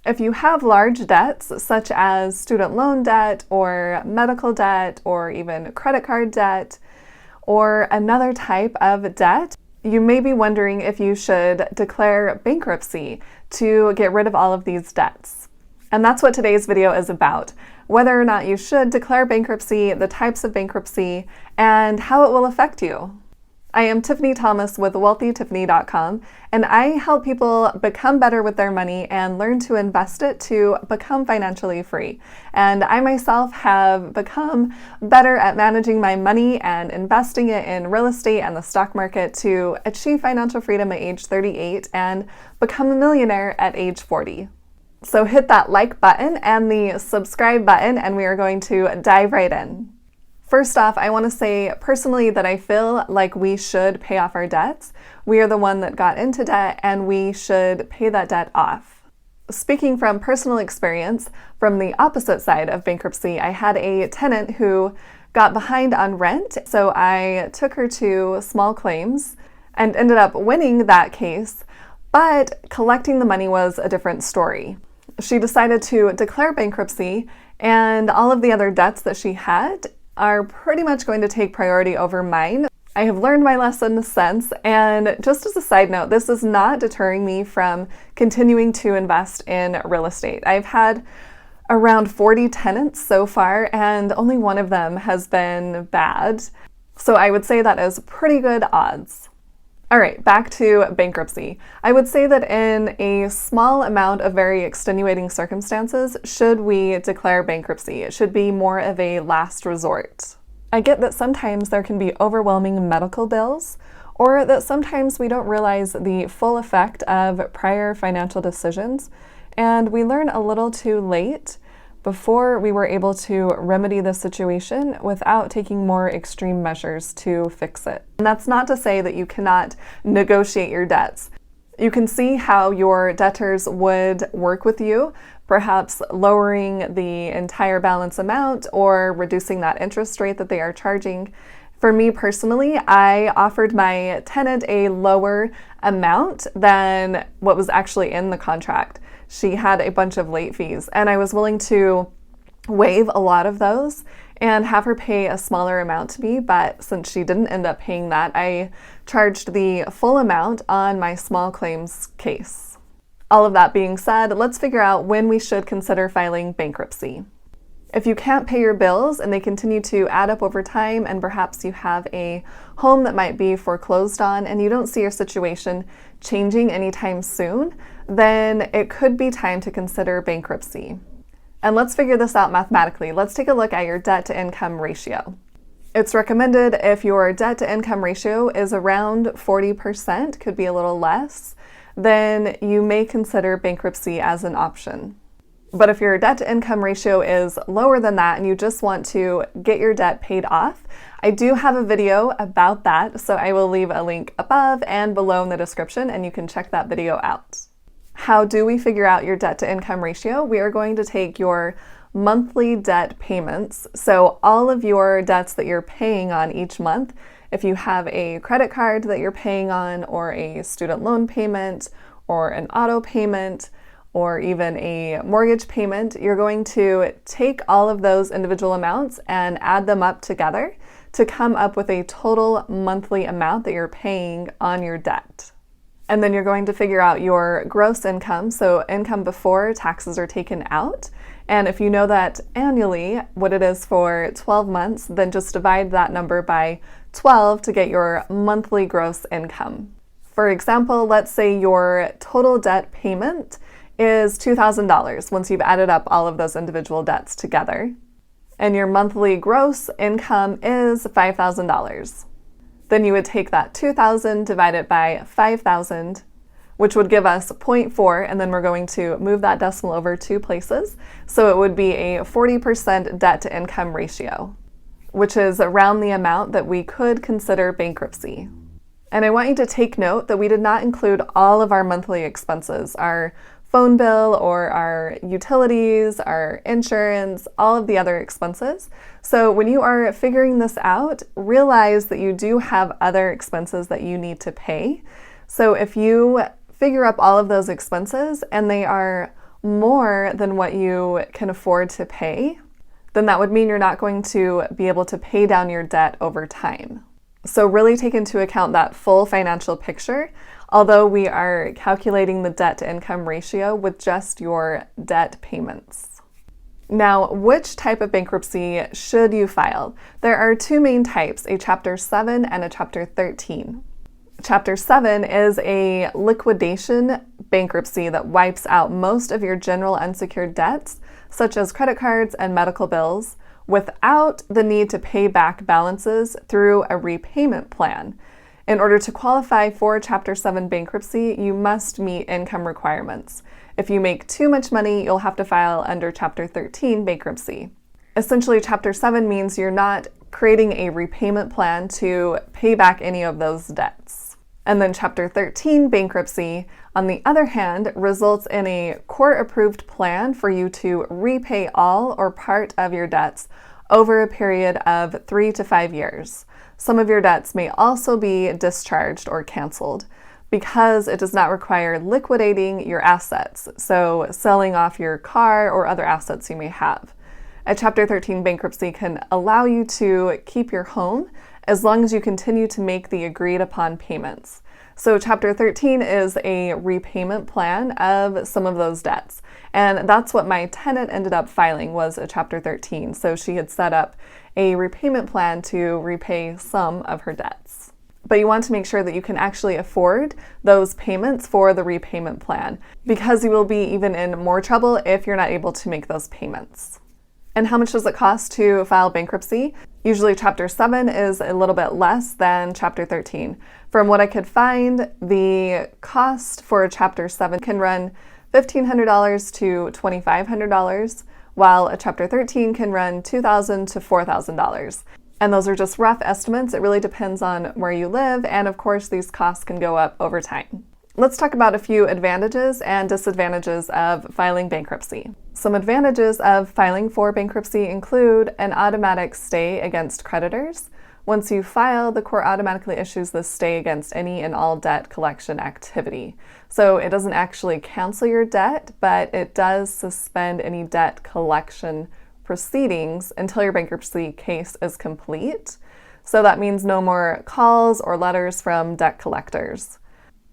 If you have large debts, such as student loan debt or medical debt or even credit card debt or another type of debt, you may be wondering if you should declare bankruptcy to get rid of all of these debts. And that's what today's video is about: whether or not you should declare bankruptcy, the types of bankruptcy, and how it will affect you. I am Tiffany Thomas with WealthyTiffany.com, and I help people become better with their money and learn to invest it to become financially free. And I myself have become better at managing my money and investing it in real estate and the stock market to achieve financial freedom at age 38 and become a millionaire at age 40. So hit that like button and the subscribe button, and we are going to dive right in. First off, I want to say personally that I feel like we should pay off our debts. We are the one that got into debt, and we should pay that debt off. Speaking from personal experience, from the opposite side of bankruptcy, I had a tenant who got behind on rent, so I took her to small claims and ended up winning that case, but collecting the money was a different story. She decided to declare bankruptcy, and all of the other debts that she had are pretty much going to take priority over mine. I have learned my lesson since, and just as a side note, this is not deterring me from continuing to invest in real estate. I've had around 40 tenants so far, and only one of them has been bad. So I would say that is pretty good odds. All right, back to bankruptcy. I would say that in a small amount of very extenuating circumstances, should we declare bankruptcy? It should be more of a last resort. I get that sometimes there can be overwhelming medical bills, or that sometimes we don't realize the full effect of prior financial decisions, and we learn a little too late before we were able to remedy the situation without taking more extreme measures to fix it. And that's not to say that you cannot negotiate your debts. You can see how your debtors would work with you, perhaps lowering the entire balance amount or reducing that interest rate that they are charging. For me personally, I offered my tenant a lower amount than what was actually in the contract. She had a bunch of late fees, and I was willing to waive a lot of those and have her pay a smaller amount to me, but since she didn't end up paying that, I charged the full amount on my small claims case. All of that being said, let's figure out when we should consider filing bankruptcy. If you can't pay your bills and they continue to add up over time, and perhaps you have a home that might be foreclosed on and you don't see your situation changing anytime soon, then it could be time to consider bankruptcy. And let's figure this out mathematically. Let's take a look at your debt to income ratio. It's recommended if your debt to income ratio is around 40%, could be a little less, then you may consider bankruptcy as an option. But if your debt to income ratio is lower than that and you just want to get your debt paid off, I do have a video about that, so I will leave a link above and below in the description, and you can check that video out. How do we figure out your debt to income ratio? We are going to take your monthly debt payments, so all of your debts that you're paying on each month. If you have a credit card that you're paying on, or a student loan payment, or an auto payment, or even a mortgage payment, you're going to take all of those individual amounts and add them up together to come up with a total monthly amount that you're paying on your debt. And then you're going to figure out your gross income, so income before taxes are taken out. And if you know that annually, what it is for 12 months, then just divide that number by 12 to get your monthly gross income. For example, let's say your total debt payment is $2,000 once you've added up all of those individual debts together, and your monthly gross income is $5,000. Then you would take that $2,000, divide it by $5,000, which would give us 0.4, and then we're going to move that decimal over 2 places. So it would be a 40% debt to income ratio, which is around the amount that we could consider bankruptcy. And I want you to take note that we did not include all of our monthly expenses, our phone bill or our utilities, our insurance, all of the other expenses. So when you are figuring this out, realize that you do have other expenses that you need to pay. So if you figure up all of those expenses and they are more than what you can afford to pay, then that would mean you're not going to be able to pay down your debt over time. So really take into account that full financial picture, although we are calculating the debt to income ratio with just your debt payments. Now, which type of bankruptcy should you file? There are two main types, a Chapter 7 and a Chapter 13. Chapter 7 is a liquidation bankruptcy that wipes out most of your general unsecured debts, such as credit cards and medical bills, without the need to pay back balances through a repayment plan. In order to qualify for Chapter 7 bankruptcy, you must meet income requirements. If you make too much money, you'll have to file under Chapter 13 bankruptcy. Essentially, Chapter 7 means you're not creating a repayment plan to pay back any of those debts. And then Chapter 13 bankruptcy, on the other hand, results in a court-approved plan for you to repay all or part of your debts over a period of 3 to 5 years. Some of your debts may also be discharged or canceled because it does not require liquidating your assets, so selling off your car or other assets you may have. A Chapter 13 bankruptcy can allow you to keep your home as long as you continue to make the agreed upon payments. So Chapter 13 is a repayment plan of some of those debts. And that's what my tenant ended up filing, was a Chapter 13. So she had set up a repayment plan to repay some of her debts. But you want to make sure that you can actually afford those payments for the repayment plan, because you will be even in more trouble if you're not able to make those payments. And how much does it cost to file bankruptcy? Usually Chapter 7 is a little bit less than Chapter 13. From what I could find, the cost for a Chapter 7 can run $1,500 to $2,500, while a Chapter 13 can run $2,000 to $4,000. And those are just rough estimates. It really depends on where you live, and of course these costs can go up over time. Let's talk about a few advantages and disadvantages of filing bankruptcy. Some advantages of filing for bankruptcy include an automatic stay against creditors. Once you file, the court automatically issues this stay against any and all debt collection activity. So it doesn't actually cancel your debt, but it does suspend any debt collection proceedings until your bankruptcy case is complete. So that means no more calls or letters from debt collectors.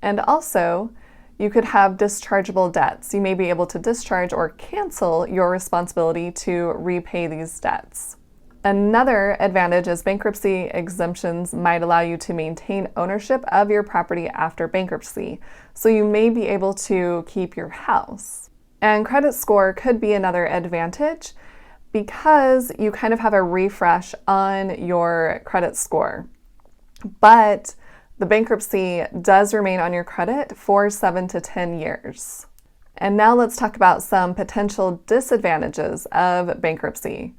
And also, you could have dischargeable debts. You may be able to discharge or cancel your responsibility to repay these debts. Another advantage is bankruptcy exemptions might allow you to maintain ownership of your property after bankruptcy, so you may be able to keep your house. And credit score could be another advantage because you kind of have a refresh on your credit score. But the bankruptcy does remain on your credit for 7 to 10 years. And now let's talk about some potential disadvantages of bankruptcy.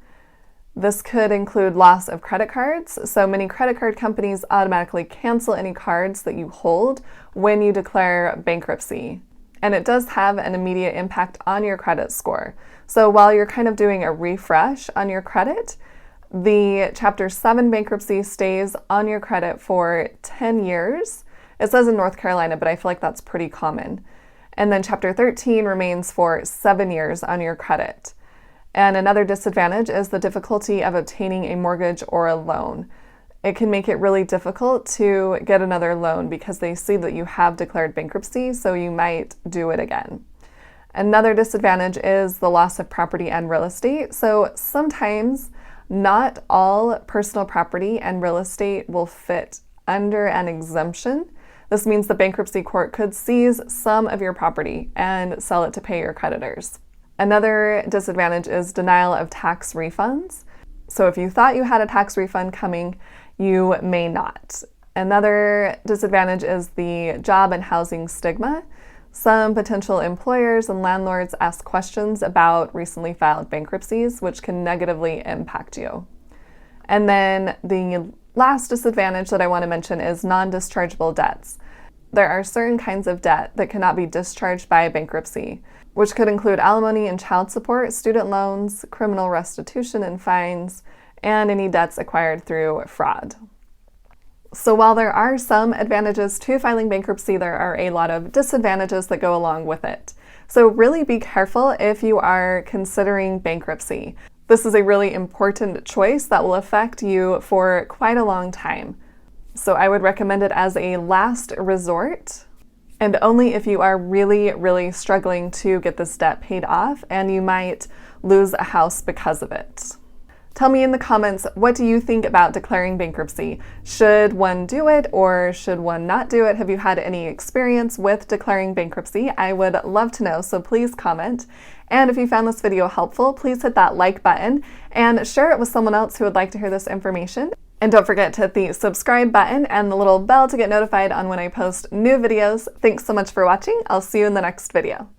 This could include loss of credit cards. So many credit card companies automatically cancel any cards that you hold when you declare bankruptcy. And it does have an immediate impact on your credit score. So while you're kind of doing a refresh on your credit, the Chapter 7 bankruptcy stays on your credit for 10 years. It says in North Carolina, but I feel like that's pretty common. And then Chapter 13 remains for 7 years on your credit. And another disadvantage is the difficulty of obtaining a mortgage or a loan. It can make it really difficult to get another loan because they see that you have declared bankruptcy, so you might do it again. Another disadvantage is the loss of property and real estate. So sometimes not all personal property and real estate will fit under an exemption. This means the bankruptcy court could seize some of your property and sell it to pay your creditors. Another disadvantage is denial of tax refunds. So if you thought you had a tax refund coming, you may not. Another disadvantage is the job and housing stigma. Some potential employers and landlords ask questions about recently filed bankruptcies, which can negatively impact you. And then the last disadvantage that I want to mention is non-dischargeable debts. There are certain kinds of debt that cannot be discharged by a bankruptcy, which could include alimony and child support, student loans, criminal restitution and fines, and any debts acquired through fraud. So while there are some advantages to filing bankruptcy, there are a lot of disadvantages that go along with it. So really be careful if you are considering bankruptcy. This is a really important choice that will affect you for quite a long time. So I would recommend it as a last resort, and only if you are really, really struggling to get this debt paid off and you might lose a house because of it. Tell me in the comments, what do you think about declaring bankruptcy? Should one do it or should one not do it? Have you had any experience with declaring bankruptcy? I would love to know, so please comment. And if you found this video helpful, please hit that like button and share it with someone else who would like to hear this information. And don't forget to hit the subscribe button and the little bell to get notified on when I post new videos. Thanks so much for watching. I'll see you in the next video.